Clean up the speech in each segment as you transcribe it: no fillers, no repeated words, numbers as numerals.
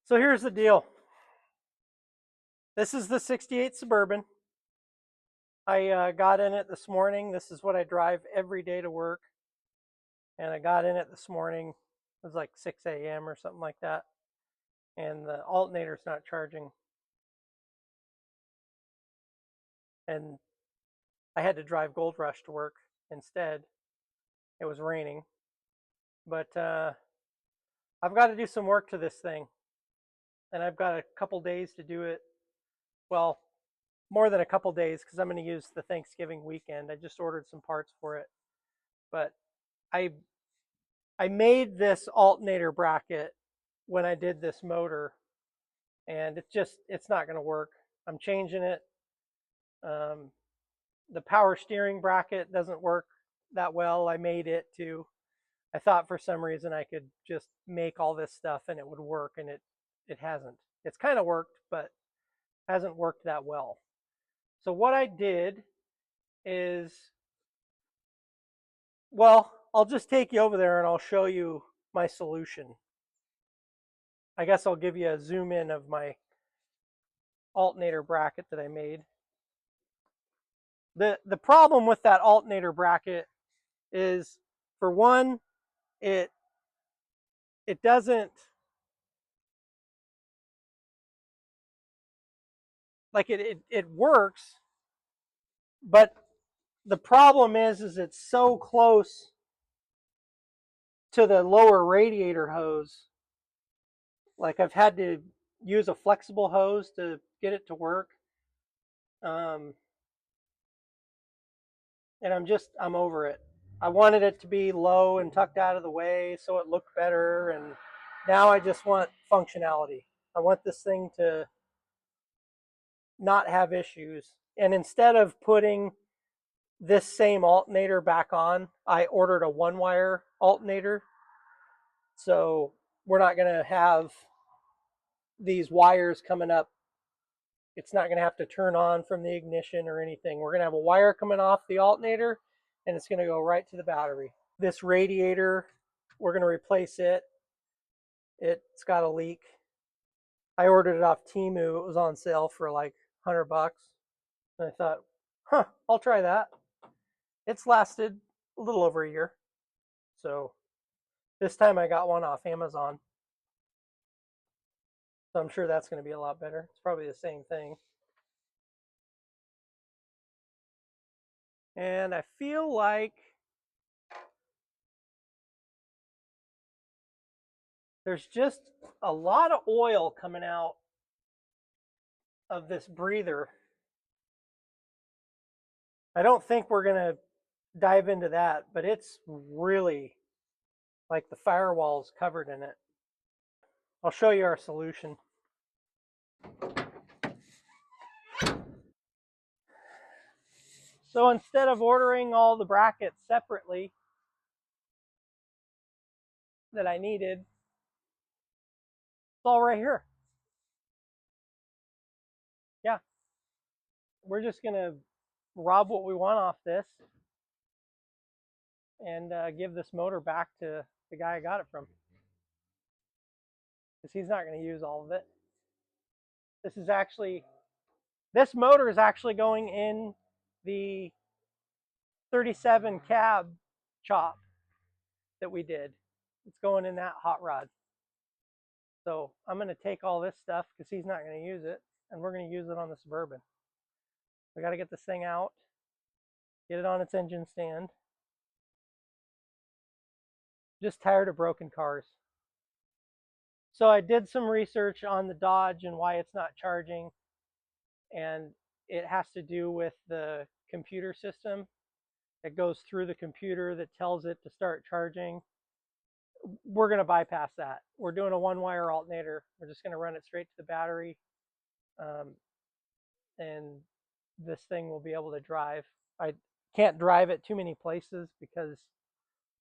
So here's the deal. This is the 68 Suburban. I got in it this morning. This is what I drive every day to work. And I got in it this morning. It was like 6 a.m. or something like that. And the alternator's not charging. And I had to drive Gold Rush to work instead. It was raining. But I've got to do some work to this thing. And I've got a couple days to do it. Well, more than a couple days because I'm going to use the Thanksgiving weekend. I just ordered some parts for it. But I made this alternator bracket when I did this motor, and it's not going to work. I'm changing it. The power steering bracket doesn't work that well. I made it too. I thought for some reason I could just make all this stuff and it would work, and it hasn't. It's kind of worked, but hasn't worked that well. So what I did is, well, I'll just take you over there and I'll show you my solution. I guess I'll give you a zoom in of my alternator bracket that I made. The problem with that alternator bracket is, for one, it doesn't, like it works, but the problem is it's so close to the lower radiator hose. Like, I've had to use a flexible hose to get it to work. And I'm over it. I wanted it to be low and tucked out of the way so it looked better, and now I just want functionality. I want this thing to not have issues. And instead of putting this same alternator back on, I ordered a one-wire alternator. So we're not going to have these wires coming up. It's not going to have to turn on from the ignition or anything. We're going to have a wire coming off the alternator, and it's going to go right to the battery. This radiator, we're going to replace it. It's got a leak. I ordered it off Temu. It was on sale for like $100. And I thought, I'll try that. It's lasted a little over a year. So this time I got one off Amazon. So I'm sure that's going to be a lot better. It's probably the same thing. And I feel like there's just a lot of oil coming out of this breather. I don't think we're going to dive into that, but it's really like the firewall's covered in it. I'll show you our solution. So instead of ordering all the brackets separately that I needed, it's all right here. Yeah. We're just going to rob what we want off this and give this motor back to the guy I got it from, because he's not going to use all of it. This motor is actually going in the 37 cab chop that we did. It's going in that hot rod. So I'm going to take all this stuff because he's not going to use it, and we're going to use it on the Suburban. We got to get this thing out, get it on its engine stand. Just tired of broken cars. So I did some research on the Dodge and why it's not charging, and it has to do with the computer system. It goes through the computer that tells it to start charging. We're going to bypass that. We're doing a one-wire alternator. We're just going to run it straight to the battery, and this thing will be able to drive. I can't drive it too many places because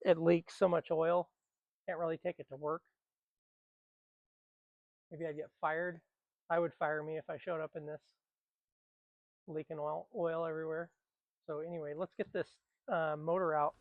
it leaks so much oil. Can't really take it to work. Maybe I'd get fired. I would fire me if I showed up in this leaking oil everywhere. So anyway, let's get this motor out.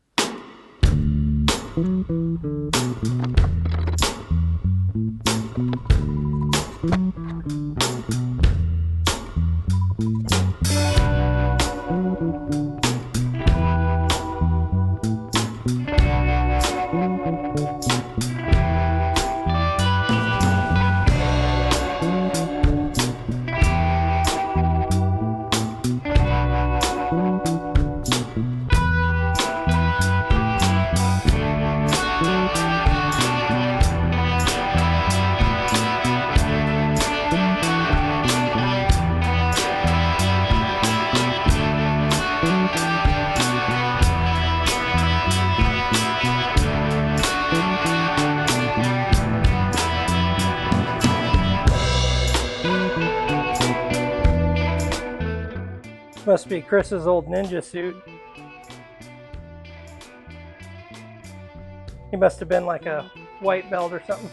This must be Chris's old ninja suit. He must have been like a white belt or something.